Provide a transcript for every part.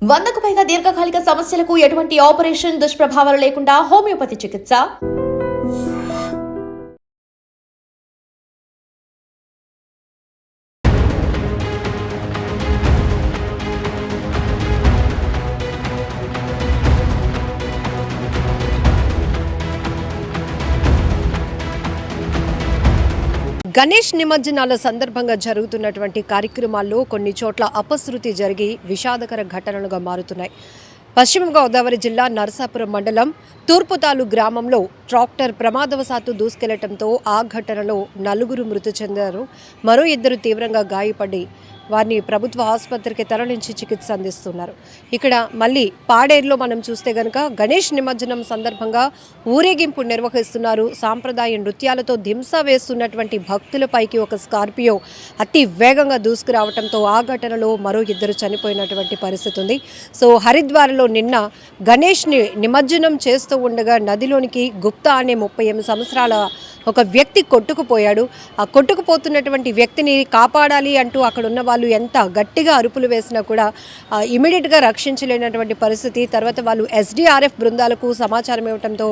100కు పైగా దీర్ఘకాలిక సమస్యలకు ఎటువంటి ఆపరేషన్ దుష్ప్రభావాలు లేకుండా హోమియోపతి చికిత్స. గణేష్ నిమజ్జనాల సందర్భంగా జరుగుతున్నటువంటి కార్యక్రమాల్లో కొన్ని చోట్ల అపశృతి జరిగి విషాదకర ఘటనలుగా మారుతున్నాయి. పశ్చిమ గోదావరి జిల్లా నరసాపురం మండలం తూర్పుతాలు గ్రామంలో ట్రాక్టర్ ప్రమాదవశాత్తు దూసుకెళ్లడంతో ఆ ఘటనలో 4 మృతి చెందారు. మరో 2 తీవ్రంగా గాయపడి వారిని ప్రభుత్వ ఆసుపత్రికి తరలించి చికిత్స అందిస్తున్నారు. ఇక్కడ మళ్ళీ పాడేరులో మనం చూస్తే గనుక గణేష్ నిమజ్జనం సందర్భంగా ఊరేగింపు నిర్వహిస్తున్నారు. సాంప్రదాయ నృత్యాలతో దింస వేస్తున్నటువంటి భక్తులపైకి ఒక స్కార్పియో అతి వేగంగా దూసుకురావడంతో ఆ ఘటనలో మరో 2 చనిపోయినటువంటి పరిస్థితి ఉంది. సో హరిద్వార్లో నిన్న గణేష్ని నిమజ్జనం చేస్తూ ఉండగా నదిలోనికి గుప్తా అనే 38 సంవత్సరాల ఒక వ్యక్తి కొట్టుకుపోయాడు. ఆ కొట్టుకుపోతున్నటువంటి వ్యక్తిని కాపాడాలి అంటూ అక్కడ ఉన్న వాళ్ళు ఎంత గట్టిగా అరుపులు వేసినా కూడా ఇమీడియట్గా రక్షించలేనటువంటి పరిస్థితి. తర్వాత వాళ్ళు SDRF బృందాలకు సమాచారం ఇవ్వడంతో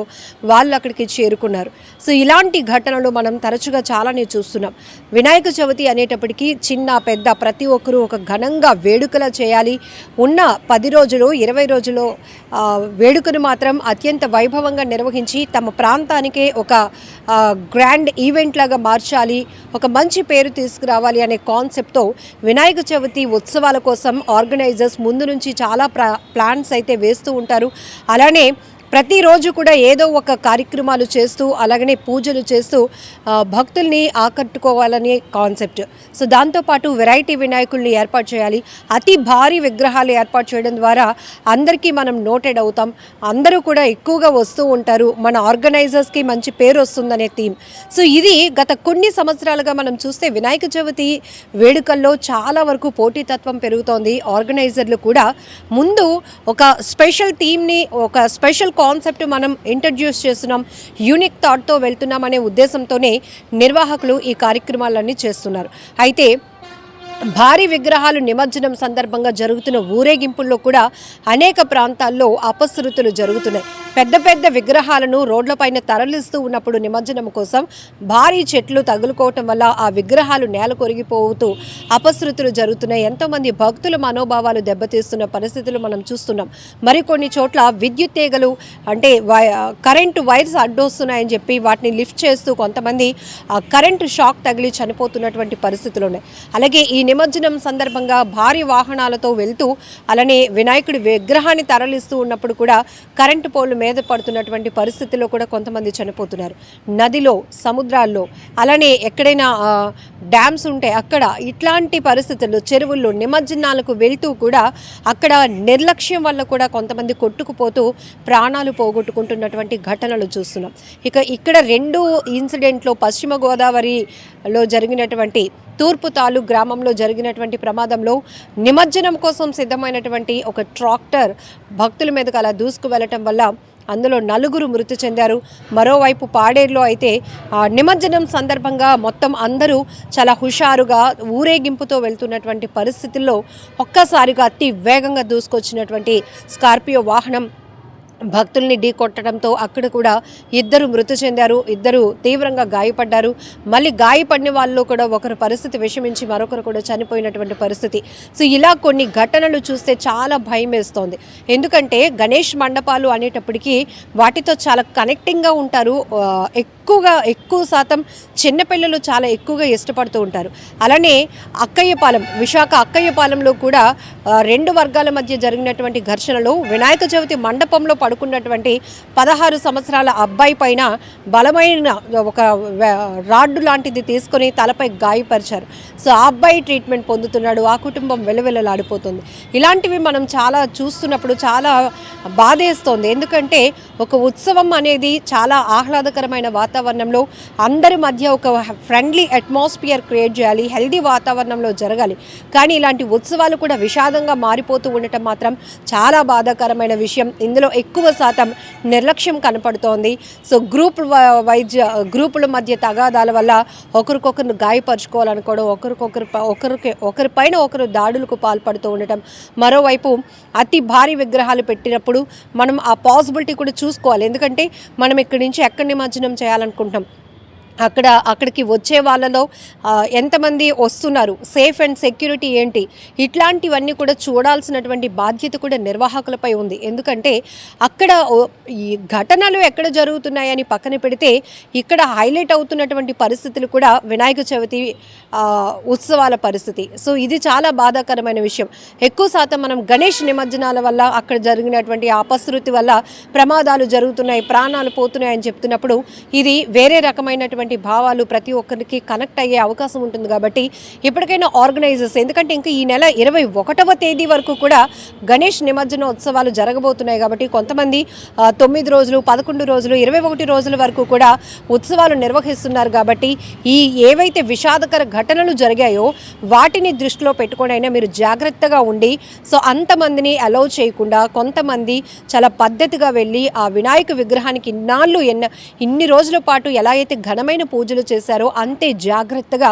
వాళ్ళు అక్కడికి చేరుకున్నారు. సో ఇలాంటి ఘటనలు మనం తరచుగా చాలానే చూస్తున్నాం. వినాయక చవితి అనేటప్పటికీ చిన్న పెద్ద ప్రతి ఒక్కరూ ఒక ఘనంగా వేడుకలా చేయాలి. ఉన్న 10 రోజులు 20 రోజులు వేడుకను మాత్రం అత్యంత వైభవంగా నిర్వహించి తమ ప్రాంతానికే ఒక గ్రాండ్ ఈవెంట్ లాగా మార్చాలి, ఒక మంచి పేరు తీసుకురావాలి అనే కాన్సెప్ట్తో వినాయక చవితి ఉత్సవాల కోసం ఆర్గనైజర్స్ ముందు నుంచి చాలా ప్లాన్స్ అయితే వేస్తూ ఉంటారు. అలానే ప్రతిరోజు కూడా ఏదో ఒక కార్యక్రమాలు చేస్తూ అలాగనే పూజలు చేస్తూ భక్తుల్ని ఆకట్టుకోవాలనే కాన్సెప్ట్. సో దాంతోపాటు వెరైటీ వినాయకుల్ని ఏర్పాటు చేయాలి. అతి భారీ విగ్రహాలు ఏర్పాటు చేయడం ద్వారా అందరికీ మనం నోటెడ్ అవుతాం, అందరూ కూడా ఎక్కువగా వస్తూ ఉంటారు, మన ఆర్గనైజర్స్కి మంచి పేరు వస్తుందనే థీమ్. సో ఇది గత కొన్ని సంవత్సరాలుగా మనం చూస్తే వినాయక చవితి వేడుకల్లో చాలా వరకు పోటీతత్వం పెరుగుతోంది. ఆర్గనైజర్లు కూడా ముందు ఒక స్పెషల్ థీమ్ని, ఒక స్పెషల్ కాన్సెప్ట్ మనం ఇంట్రడ్యూస్ చేస్తున్నాం, యూనిక్ థాట్తో వెళ్తున్నాం అనే ఉద్దేశంతోనే నిర్వాహకులు ఈ కార్యక్రమాలన్నీ చేస్తున్నారు. అయితే భారీ విగ్రహాలు నిమజ్జనం సందర్భంగా జరుగుతున్న ఊరేగింపుల్లో కూడా అనేక ప్రాంతాల్లో అపశృతులు జరుగుతున్నాయి. పెద్ద పెద్ద విగ్రహాలను రోడ్లపైన తరలిస్తూ ఉన్నప్పుడు నిమజ్జనం కోసం భారీ చెట్లు తగులుకోవటం వల్ల ఆ విగ్రహాలు నేల కొరిగిపోతూ అపశృతులు జరుగుతున్నాయి. ఎంతోమంది భక్తుల మనోభావాలు దెబ్బతీస్తున్న పరిస్థితులు మనం చూస్తున్నాం. మరికొన్ని చోట్ల విద్యుత్ తీగలు అంటే కరెంటు వైర్స్ అడ్డొస్తున్నాయని చెప్పి వాటిని లిఫ్ట్ చేస్తూ కొంతమంది కరెంటు షాక్ తగిలి చనిపోతున్నటువంటి పరిస్థితులు ఉన్నాయి. అలాగే ఈ నిమజ్జనం సందర్భంగా భారీ వాహనాలతో వెళ్తూ అలానే వినాయకుడి విగ్రహాన్ని తరలిస్తూ ఉన్నప్పుడు కూడా కరెంటు పోల్లు మీద పడుతున్నటువంటి పరిస్థితుల్లో కూడా కొంతమంది చనిపోతున్నారు. నదిలో, సముద్రాల్లో, అలానే ఎక్కడైనా డ్యామ్స్ ఉంటే అక్కడ ఇట్లాంటి పరిస్థితుల్లో చెరువుల్లో నిమజ్జనాలకు వెళ్తూ కూడా అక్కడ నిర్లక్ష్యం వల్ల కూడా కొంతమంది కొట్టుకుపోతూ ప్రాణాలు పోగొట్టుకుంటున్నటువంటి ఘటనలు చూస్తున్నాం. ఇక్కడ 2 ఇన్సిడెంట్లో పశ్చిమ గోదావరిలో జరిగినటువంటి తూర్పుతాలు గ్రామంలో జరిగినటువంటి ప్రమాదంలో నిమజ్జనం కోసం సిద్ధమైనటువంటి ఒక ట్రాక్టర్ భక్తుల మీదకు అలా దూసుకు వెళ్ళటం వల్ల అందులో 4 మృతి చెందారు. మరోవైపు పాడేరులో అయితే నిమజ్జనం సందర్భంగా మొత్తం అందరూ చాలా హుషారుగా ఊరేగింపుతో వెళ్తున్నటువంటి పరిస్థితుల్లో ఒక్కసారిగా అతి వేగంగా దూసుకొచ్చినటువంటి స్కార్పియో వాహనం భక్తుల్ని ఢీ కొట్టడంతో అక్కడ కూడా 2 మృతి చెందారు, 2 తీవ్రంగా గాయపడ్డారు. మళ్ళీ గాయపడిన వాళ్ళు కూడా ఒకరు పరిస్థితి విషమించి మరొకరు కూడా చనిపోయినటువంటి పరిస్థితి. సో ఇలా కొన్ని ఘటనలు చూస్తే చాలా భయం వేస్తోంది. ఎందుకంటే గణేష్ మండపాలు అనేటప్పటికీ వాటితో చాలా కనెక్టింగ్గా ఉంటారు. ఎక్కువ శాతం చిన్నపిల్లలు చాలా ఎక్కువగా ఇష్టపడుతూ ఉంటారు. అలానే అక్కయ్యపాలెం, విశాఖ అక్కయ్యపాలెంలో కూడా 2 వర్గాల మధ్య జరిగినటువంటి ఘర్షణలో వినాయక చవితి మండపంలో పడుకున్నటువంటి 16 సంవత్సరాల అబ్బాయి పైన బలమైన ఒక రాడ్డు లాంటిది తీసుకొని తలపై గాయపరిచారు. సో ఆ అబ్బాయి ట్రీట్మెంట్ పొందుతున్నాడు, ఆ కుటుంబం వెలవెలలాడిపోతుంది. ఇలాంటివి మనం చాలా చూస్తున్నప్పుడు చాలా బాధేస్తోంది. ఎందుకంటే ఒక ఉత్సవం అనేది చాలా ఆహ్లాదకరమైన వాతావరణం వాతావరణంలో అందరి మధ్య ఒక ఫ్రెండ్లీ అట్మాస్ఫియర్ క్రియేట్ చేయాలి, హెల్దీ వాతావరణంలో జరగాలి. కానీ ఇలాంటి ఉత్సవాలు కూడా విషాదంగా మారిపోతూ ఉండటం మాత్రం చాలా బాధాకరమైన విషయం. ఇందులో ఎక్కువ శాతం నిర్లక్ష్యం కనపడుతోంది. సో గ్రూపుల మధ్య తగాదాల వల్ల ఒకరికొకరు గాయపరుచుకోవాలనుకోవడం, ఒకరిపైన ఒకరు దాడులకు పాల్పడుతూ ఉండటం. మరోవైపు అతి భారీ విగ్రహాలు పెట్టినప్పుడు మనం ఆ పాసిబిలిటీ కూడా చూసుకోవాలి. ఎందుకంటే మనం ఇక్కడి నుంచి ఎక్కడ నిమజ్జనం చేయాలనుకుంటాం, అక్కడికి వచ్చే వాళ్ళలో ఎంతమంది వస్తున్నారు, సేఫ్ అండ్ సెక్యూరిటీ ఏంటి, ఇట్లాంటివన్నీ కూడా చూడాల్సినటువంటి బాధ్యత కూడా నిర్వాహకులపై ఉంది. ఎందుకంటే అక్కడ ఈ ఘటనలు ఎక్కడ జరుగుతున్నాయని పక్కన పెడితే ఇక్కడ హైలైట్ అవుతున్నటువంటి పరిస్థితులు కూడా వినాయక చవితి ఉత్సవాల పరిస్థితి. సో ఇది చాలా బాధాకరమైన విషయం. ఎక్కువ శాతం మనం గణేష్ నిమజ్జనాల వల్ల అక్కడ జరిగినటువంటి అపశృతి వల్ల ప్రమాదాలు జరుగుతున్నాయి, ప్రాణాలు పోతున్నాయని చెప్తున్నప్పుడు ఇది వేరే రకమైనటువంటి భావాలు ప్రతి ఒక్కరికి కనెక్ట్ అయ్యే అవకాశం ఉంటుంది. కాబట్టి ఇప్పటికైనా ఆర్గనైజర్స్, ఎందుకంటే ఇంకా ఈ నెల 21వ తేదీ వరకు కూడా గణేష్ నిమజ్జన ఉత్సవాలు జరగబోతున్నాయి. కాబట్టి కొంతమంది 9 రోజులు, 11 రోజులు, 21 రోజుల వరకు కూడా ఉత్సవాలు నిర్వహిస్తున్నారు. కాబట్టి ఏవైతే విషాదకర ఘటనలు జరిగాయో వాటిని దృష్టిలో పెట్టుకొని అయినా మీరు జాగ్రత్తగా ఉండి, సో అంతమందిని అలౌ చేయకుండా కొంతమంది చాలా పద్ధతిగా వెళ్ళి ఆ వినాయక విగ్రహానికి ఇన్ని రోజుల పాటు ఎలా అయితే ఘనమైన పూజలు చేశారో అంతే జాగ్రత్తగా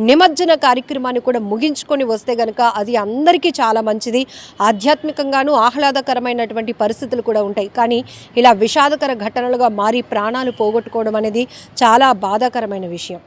నిమజ్జన కార్యక్రమాన్ని కూడా ముగించుకొని వస్తే గనక అది అందరికీ చాలా మంచిది. ఆధ్యాత్మికంగానూ ఆహ్లాదకరమైనటువంటి పరిస్థితులు కూడా ఉంటాయి. కానీ ఇలా విషాదకర ఘటనలుగా మారి ప్రాణాలు పోగొట్టుకోవడం అనేది చాలా బాధాకరమైన విషయం.